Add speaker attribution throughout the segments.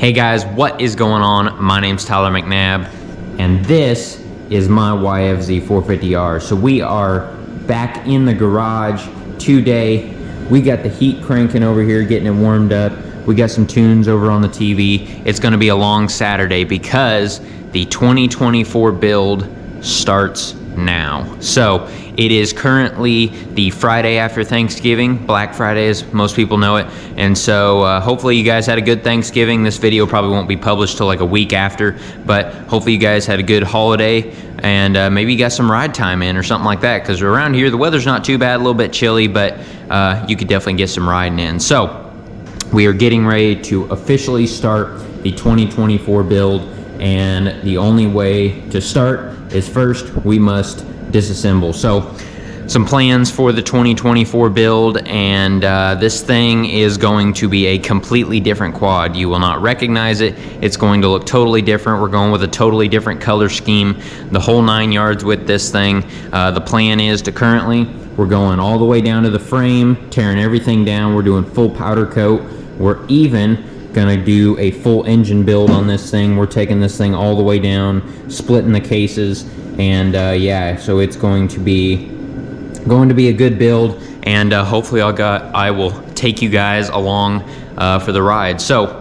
Speaker 1: Hey guys, what is going on? My name's Tyler McNabb, and this is my YFZ450R. So we are back in the garage today. We got the heat cranking over here, getting it warmed up. We got some tunes over on the TV. It's gonna be a long Saturday because the 2024 build starts now. So it is currently the Friday after Thanksgiving, Black Friday as most people know it. And so hopefully you guys had a good Thanksgiving. This video probably won't be published till like a week after, but hopefully you guys had a good holiday and maybe you got some ride time in or something like that, because around here the weather's not too bad, a little bit chilly, but you could definitely get some riding in. So we are getting ready to officially start the 2024 build, and the only way to start is first we must disassemble. So some plans for the 2024 build, and this thing is going to be a completely different quad. You will not recognize it. It's going to look totally different. We're going with a totally different color scheme, the whole 9 yards with this thing. The plan is to currently, we're going all the way down to the frame, tearing everything down. We're doing full powder coat. We're even gonna do a full engine build on this thing. We're taking this thing all the way down, splitting the cases, and yeah, so it's going to be a good build, and hopefully I will take you guys along for the ride. So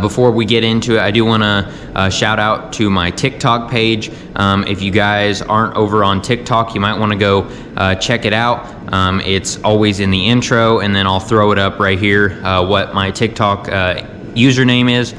Speaker 1: before we get into it, I do want to shout out to my TikTok page. If you guys aren't over on TikTok, you might want to go check it out. It's always in the intro, and then I'll throw it up right here, what my TikTok username is.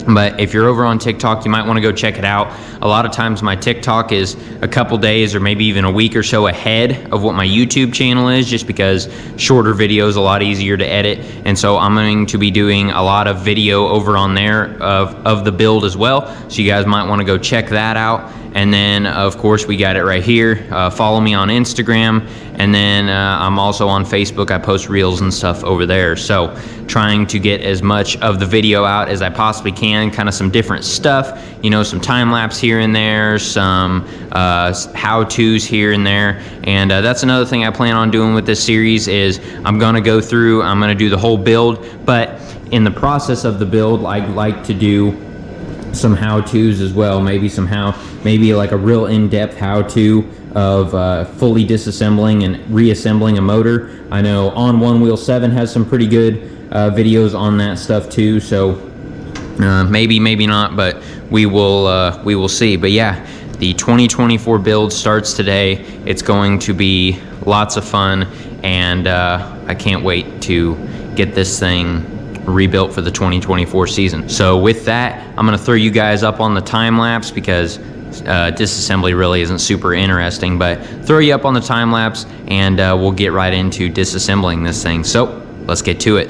Speaker 1: But if you're over on TikTok, you might want to go check it out. A lot of times my TikTok is a couple days or maybe even a week or so ahead of what my YouTube channel is, just because shorter videos are a lot easier to edit. And so I'm going to be doing a lot of video over on there of the build as well. So you guys might want to go check that out. And then of course we got it right here. Follow me on Instagram, and then I'm also on Facebook. I post reels and stuff over there. So trying to get as much of the video out as I possibly can, kind of some different stuff, you know, some time lapse here and there, some how-tos here and there. And that's another thing I plan on doing with this series is I'm gonna go through, I'm gonna do the whole build, but in the process of the build, I'd like to do some how-tos as well. Maybe like a real in-depth how-to of fully disassembling and reassembling a motor. I know On One Wheel 7 has some pretty good videos on that stuff too, so maybe not, but we will see. But yeah, the 2024 build starts today. It's going to be lots of fun, and I can't wait to get this thing rebuilt for the 2024 season. So with that, I'm gonna throw you guys up on the time lapse, because disassembly really isn't super interesting, but throw you up on the time lapse, and we'll get right into disassembling this thing. So let's get to it.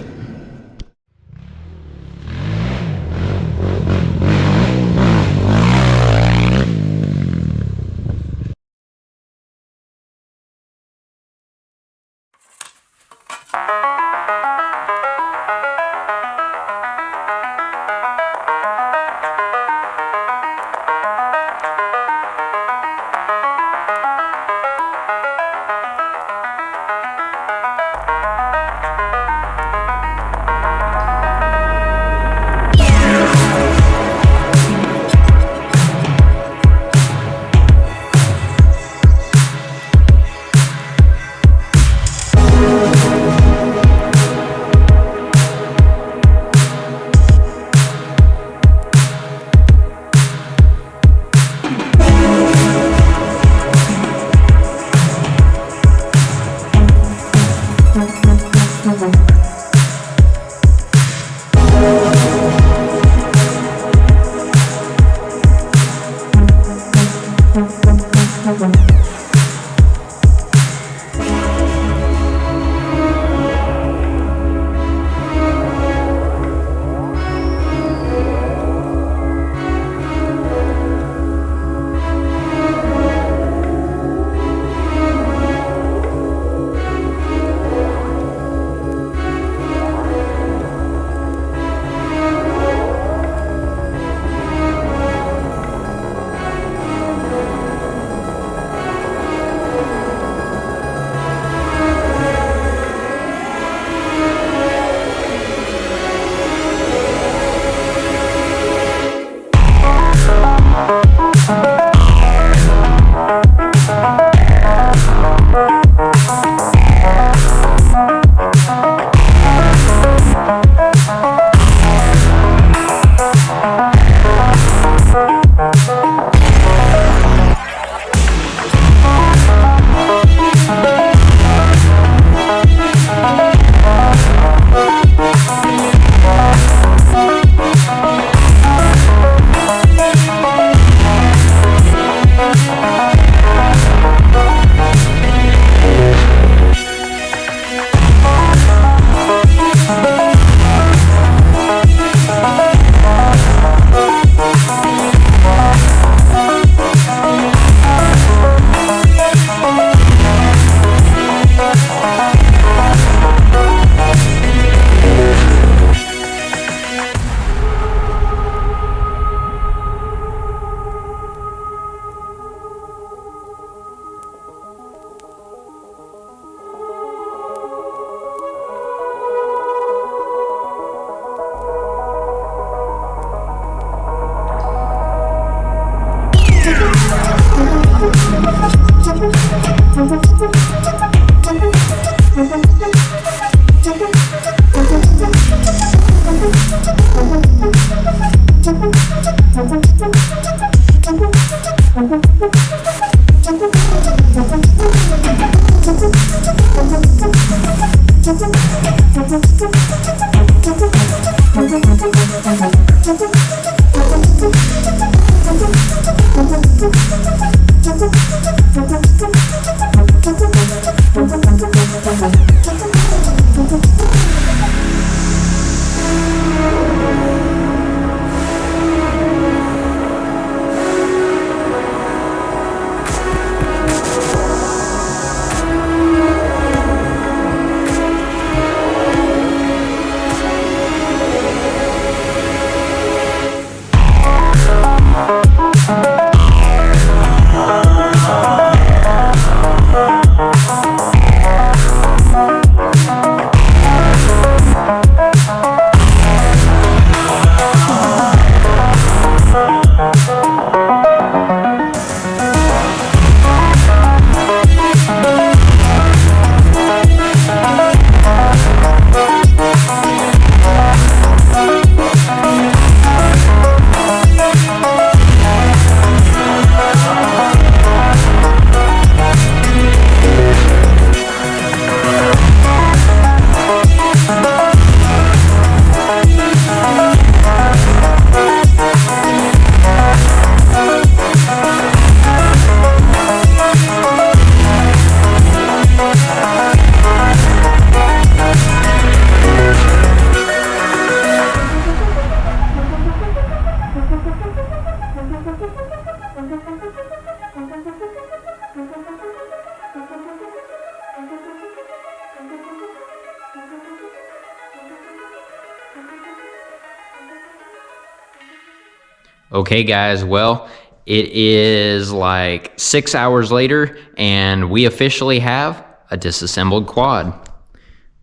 Speaker 1: Okay guys, well, it is like 6 hours later and we officially have a disassembled quad.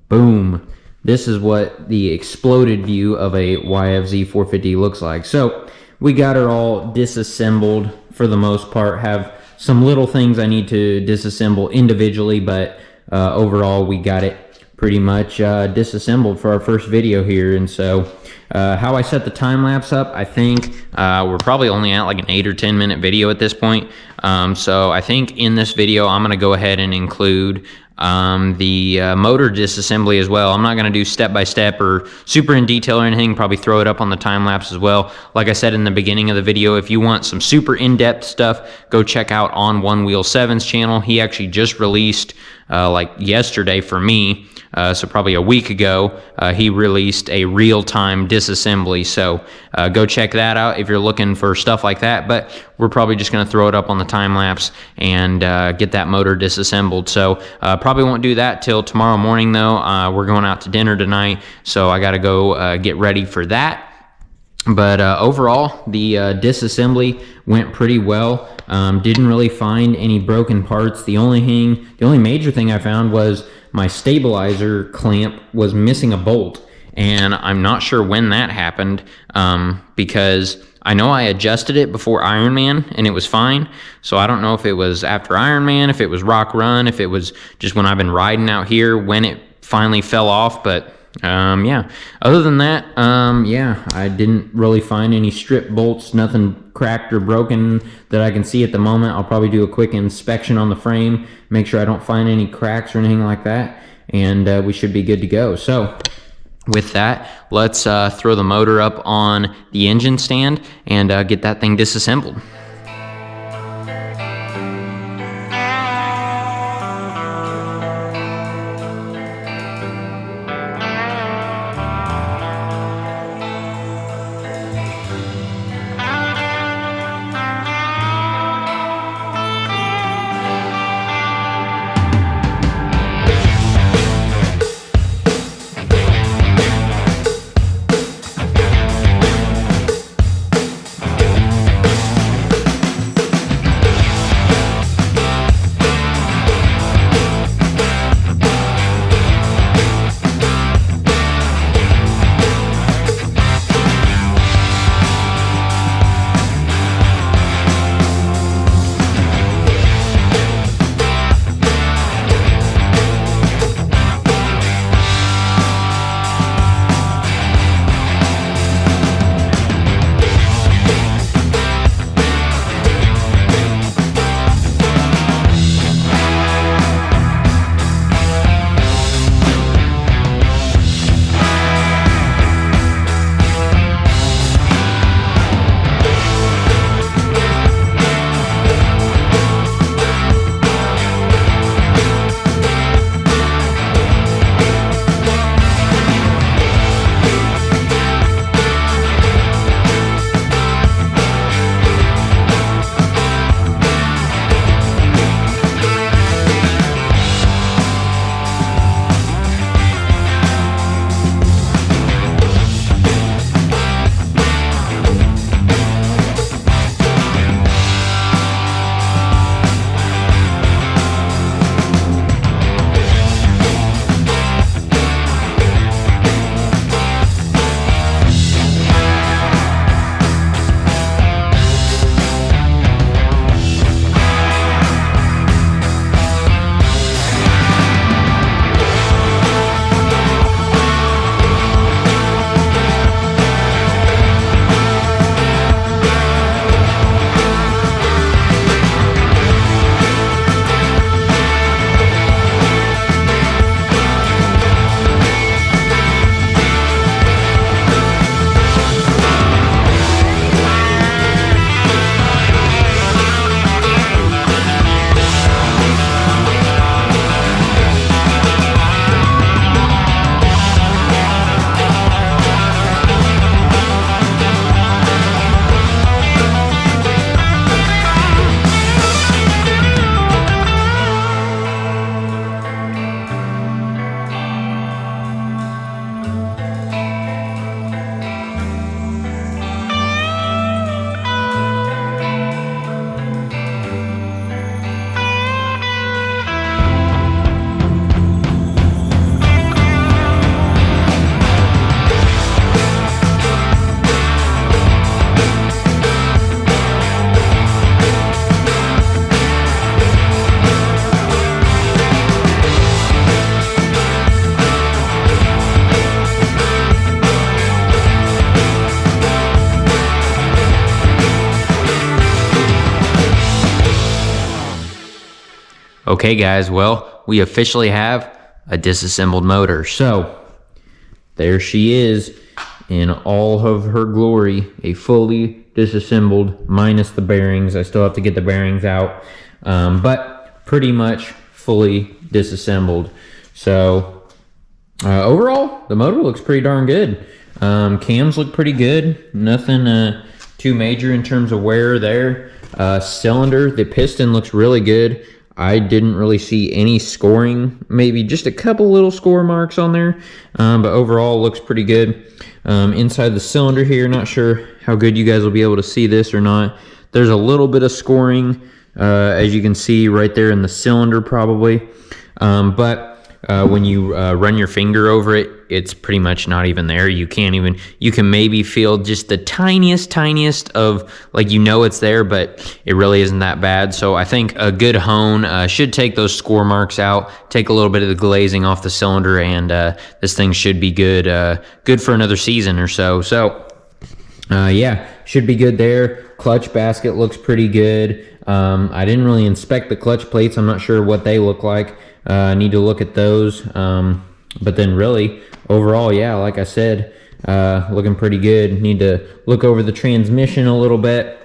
Speaker 1: Boom. This is what the exploded view of a YFZ450 looks like. So we got her all disassembled for the most part. Have some little things I need to disassemble individually, but overall we got it pretty much disassembled for our first video here. And so how I set the time lapse up, I think we're probably only at like an 8 or 10 minute video at this point. So I think in this video I'm going to go ahead and include the motor disassembly as well. I'm not going to do step by step or super in detail or anything, probably throw it up on the time lapse as well. Like I said in the beginning of the video, if you want some super in-depth stuff, go check out on One Wheel 7's channel. He actually just released like yesterday for me, so probably a week ago, he released a real-time disassembly. So go check that out if you're looking for stuff like that. But we're probably just going to throw it up on the time lapse and get that motor disassembled. So probably won't do that till tomorrow morning though. We're going out to dinner tonight, so I got to go get ready for that. But overall, the disassembly went pretty well. Didn't really find any broken parts. The only major thing I found was my stabilizer clamp was missing a bolt, and I'm not sure when that happened, because I know I adjusted it before Ironman and it was fine. So I don't know if it was after Ironman, if it was Rock Run, if it was just when I've been riding out here when it finally fell off. But yeah, other than that, yeah, I didn't really find any strip bolts, nothing cracked or broken that I can see at the moment. I'll probably do a quick inspection on the frame, make sure I don't find any cracks or anything like that, and we should be good to go. So with that, let's throw the motor up on the engine stand and get that thing disassembled. Okay guys, well, we officially have a disassembled motor. So there she is in all of her glory, a fully disassembled minus the bearings. I still have to get the bearings out, but pretty much fully disassembled. So overall, the motor looks pretty darn good. Cams look pretty good. Nothing too major in terms of wear there. Cylinder, the piston looks really good. I didn't really see any scoring, maybe just a couple little score marks on there, but overall looks pretty good. Inside the cylinder here, not sure how good you guys will be able to see this or not. There's a little bit of scoring, as you can see right there in the cylinder probably, but when you run your finger over it, it's pretty much not even there. You can maybe feel just the tiniest of, like, you know it's there, but it really isn't that bad. So I think a good hone should take those score marks out, take a little bit of the glazing off the cylinder, and this thing should be good for another season or so. So yeah, should be good there. Clutch basket looks pretty good. I didn't really inspect the clutch plates. I'm not sure what they look like. I need to look at those. But then really, overall, yeah, like I said, looking pretty good. Need to look over the transmission a little bit.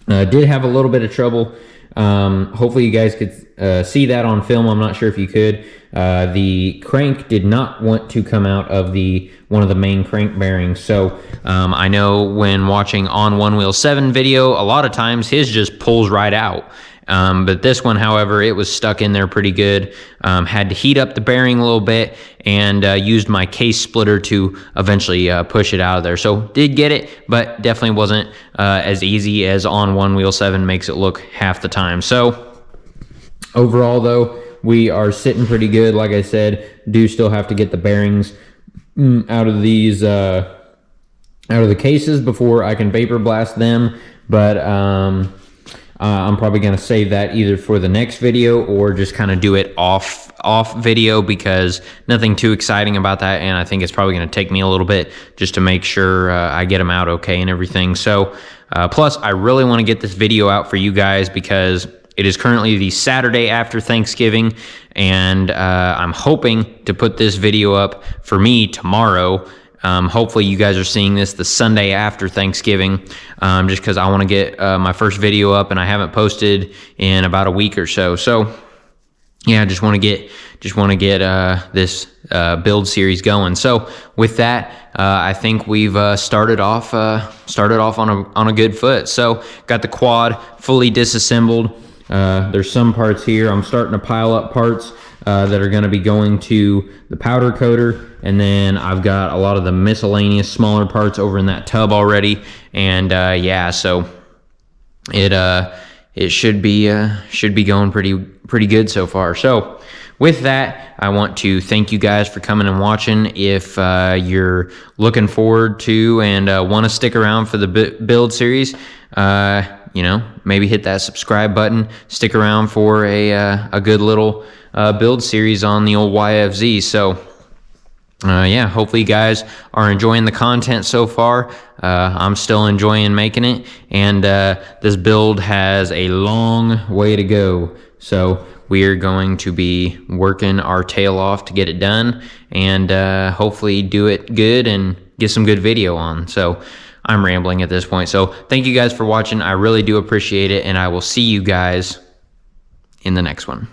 Speaker 1: Did have a little bit of trouble. Hopefully you guys could see that on film. I'm not sure if you could. The crank did not want to come out of one of the main crank bearings. So I know when watching On One Wheel 7 video, a lot of times his just pulls right out. But this one, however, it was stuck in there pretty good. Had to heat up the bearing a little bit and used my case splitter to eventually push it out of there. So did get it, but definitely wasn't as easy as On One Wheel 7 makes it look half the time. So overall, though, we are sitting pretty good. Like I said, do still have to get the bearings out of these out of the cases before I can vapor blast them. But I'm probably going to save that either for the next video or just kind of do it off video, because nothing too exciting about that, and I think it's probably going to take me a little bit just to make sure I get them out okay and everything. So plus I really want to get this video out for you guys because it is currently the Saturday after Thanksgiving, and I'm hoping to put this video up for me tomorrow. Hopefully you guys are seeing this the Sunday after Thanksgiving, just because I want to get my first video up, and I haven't posted in about a week or so. So yeah, just want to get this build series going. So with that, I think we've started off on a good foot. So got the quad fully disassembled. There's some parts here. I'm starting to pile up parts that are going to be going to the powder coater, and then I've got a lot of the miscellaneous smaller parts over in that tub already. And yeah, so it should be going pretty good so far. So with that, I want to thank you guys for coming and watching. If you're looking forward to and want to stick around for the build series, you know, maybe hit that subscribe button, stick around for a good little build series on the old YFZ. So yeah, hopefully you guys are enjoying the content so far. I'm still enjoying making it, and this build has a long way to go. So we are going to be working our tail off to get it done, and hopefully do it good and get some good video on. So I'm rambling at this point. So thank you guys for watching. I really do appreciate it, and I will see you guys in the next one.